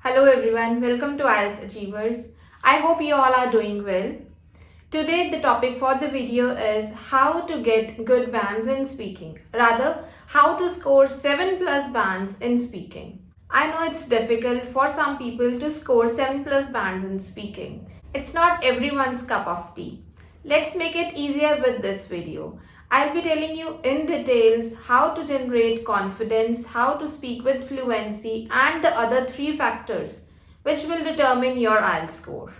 Hello everyone, welcome to IELTS Achievers. I hope you all are doing well. Today the topic for the video is how to get good bands in speaking. Rather, how to score 7 plus bands in speaking. I know it's difficult for some people to score 7 plus bands in speaking. It's not everyone's cup of tea. Let's make it easier with this video. I'll be telling you in details how to generate confidence, how to speak with fluency, and the other 3 factors which will determine your IELTS score.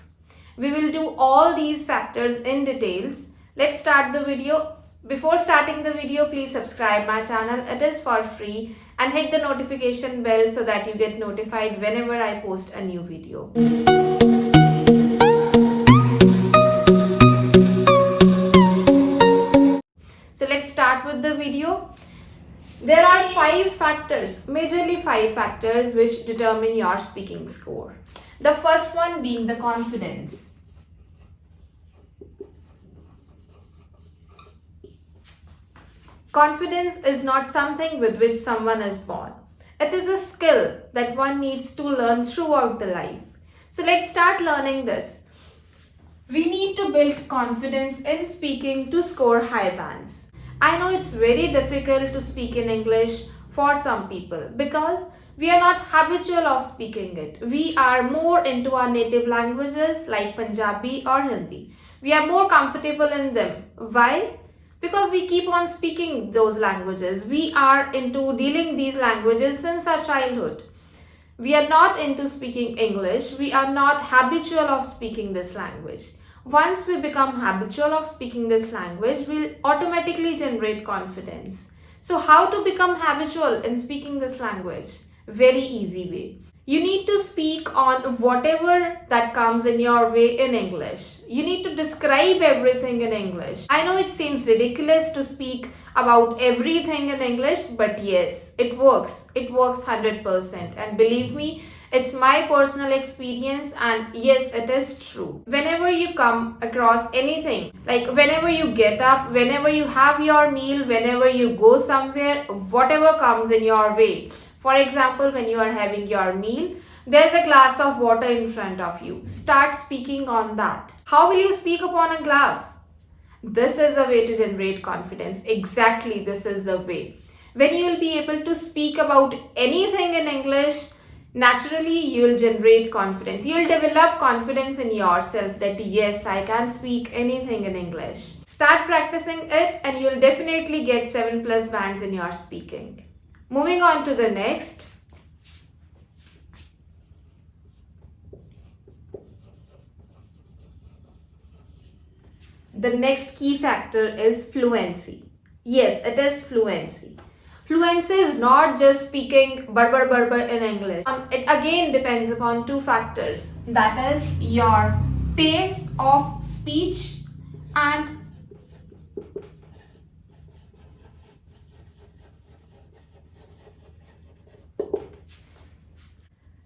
We will do all these factors in details. Let's start the video. Before starting the video, please subscribe my channel. It is for free, and hit the notification bell so that you get notified whenever I post a new video. So let's start with the video. There are 5 factors, majorly 5 factors which determine your speaking score. The first one being the confidence. Confidence is not something with which someone is born. It is a skill that one needs to learn throughout the life. So let's start learning this. We need to build confidence in speaking to score high bands. I know it's very difficult to speak in English for some people because we are not habitual of speaking it. We are more into our native languages like Punjabi or Hindi. We are more comfortable in them. Why? Because we keep on speaking those languages. We are into dealing these languages since our childhood. We are not into speaking English. We are not habitual of speaking this language. Once we become habitual of speaking this language, we'll automatically generate confidence. So how to become habitual in speaking this language? Very easy way. You need to speak on whatever that comes in your way in English. You need to describe everything in English. I know it seems ridiculous to speak about everything in English, but yes, it works. It works 100%. And believe me, it's my personal experience, and yes, it is true. Whenever you come across anything, like whenever you get up, whenever you have your meal, whenever you go somewhere, whatever comes in your way. For example, when you are having your meal, there's a glass of water in front of you. Start speaking on that. How will you speak upon a glass? This is a way to generate confidence. Exactly, this is the way. When you will be able to speak about anything in English, naturally, you will generate confidence. You will develop confidence in yourself that yes, I can speak anything in English. Start practicing it and you will definitely get 7 plus bands in your speaking. Moving on to the next. The next key factor is fluency. Yes, it is fluency. Fluency is not just speaking barbar in English. It again depends upon 2 factors. That is your pace of speech and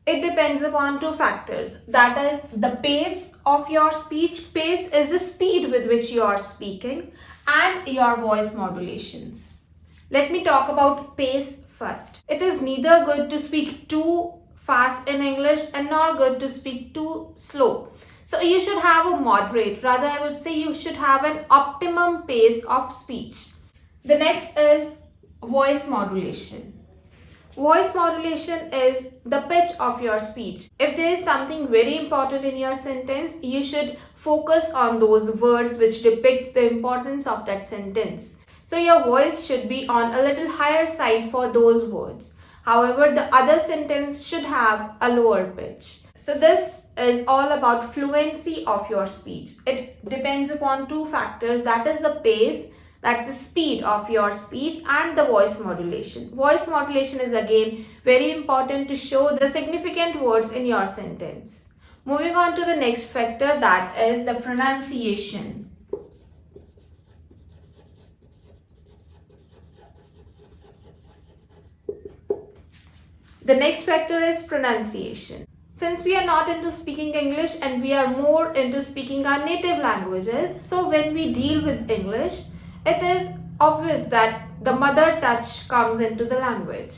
it depends upon 2 factors. That is the pace of your speech. Pace is the speed with which you are speaking, and your voice modulations. Let me talk about pace first. It is neither good to speak too fast in English and nor good to speak too slow. So you should have a moderate, rather I would say you should have an optimum pace of speech. The next is voice modulation. Voice modulation is the pitch of your speech. If there is something very important in your sentence, you should focus on those words which depicts the importance of that sentence. So your voice should be on a little higher side for those words. However, the other sentence should have a lower pitch. So this is all about fluency of your speech. It depends upon 2 factors, that is the pace, that's the speed of your speech, and the voice modulation. Voice modulation is again very important to show the significant words in your sentence. Moving on to the next factor, that is the pronunciation. The next factor is pronunciation. Since we are not into speaking English and we are more into speaking our native languages, so when we deal with English, it is obvious that the mother touch comes into the language.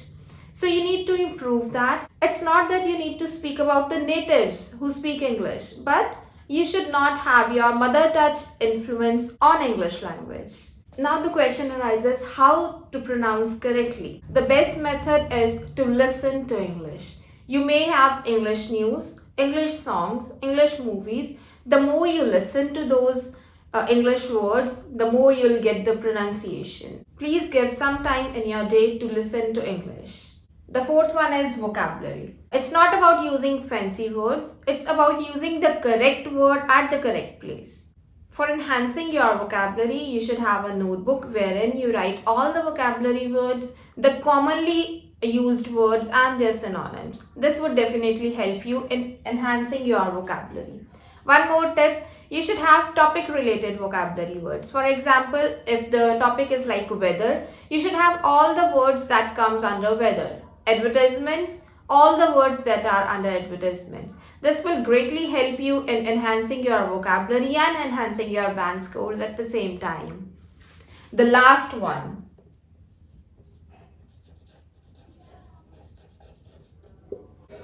So you need to improve that. It's not that you need to speak about the natives who speak English, but you should not have your mother touch influence on English language. Now the question arises how to pronounce correctly. The best method is to listen to English. You may have English news, English songs, English movies. The more you listen to those English words, the more you'll get the pronunciation. Please give some time in your day to listen to English. The fourth one is vocabulary. It's not about using fancy words, it's about using the correct word at the correct place. For enhancing your vocabulary, you should have a notebook wherein you write all the vocabulary words, the commonly used words and their synonyms. This would definitely help you in enhancing your vocabulary. One more tip, you should have topic related vocabulary words. For example, if the topic is like weather, you should have all the words that comes under weather. Advertisements, all the words that are under advertisements. This will greatly help you in enhancing your vocabulary and enhancing your band scores at the same time. The last one.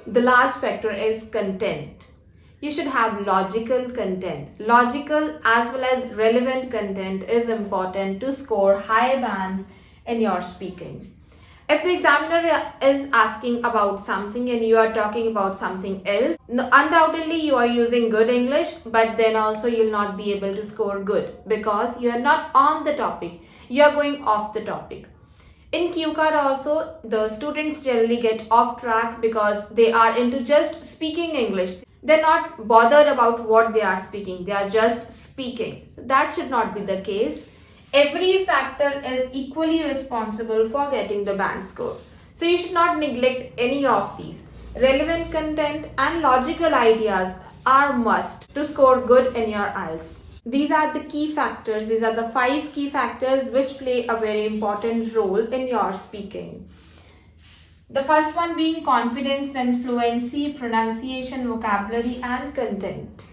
The last factor is content. You should have logical content. Logical as well as relevant content is important to score high bands in your speaking. If the examiner is asking about something and you are talking about something else, undoubtedly you are using good English, but then also you'll not be able to score good because you are not on the topic. You are going off the topic. In QCAT also, the students generally get off track because they are into just speaking English. They're not bothered about what they are speaking. They are just speaking. So that should not be the case. Every factor is equally responsible for getting the band score. So you should not neglect any of these. Relevant content and logical ideas are must to score good in your IELTS. These are the key factors. These are the 5 key factors which play a very important role in your speaking. The first one being confidence, then fluency, pronunciation, vocabulary and content.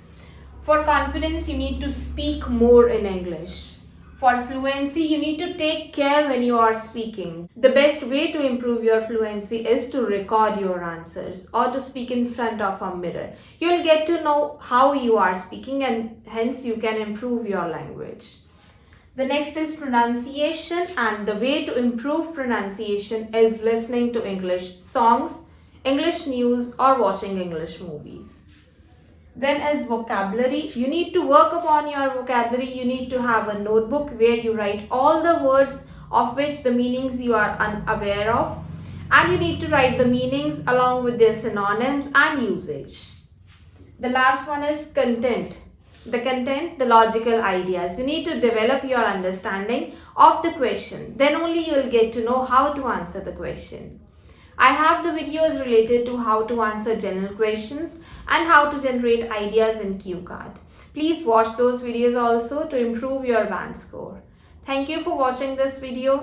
For confidence, you need to speak more in English. For fluency, you need to take care when you are speaking. The best way to improve your fluency is to record your answers or to speak in front of a mirror. You'll get to know how you are speaking and hence you can improve your language. The next is pronunciation, and the way to improve pronunciation is listening to English songs, English news or watching English movies. Then as vocabulary, you need to work upon your vocabulary. You need to have a notebook where you write all the words of which the meanings you are unaware of, and you need to write the meanings along with their synonyms and usage. The last one is content. The content, the logical ideas. You need to develop your understanding of the question. Then only you will get to know how to answer the question. I have the videos related to how to answer general questions and how to generate ideas in QCAT. Please watch those videos also to improve your band score. Thank you for watching this video.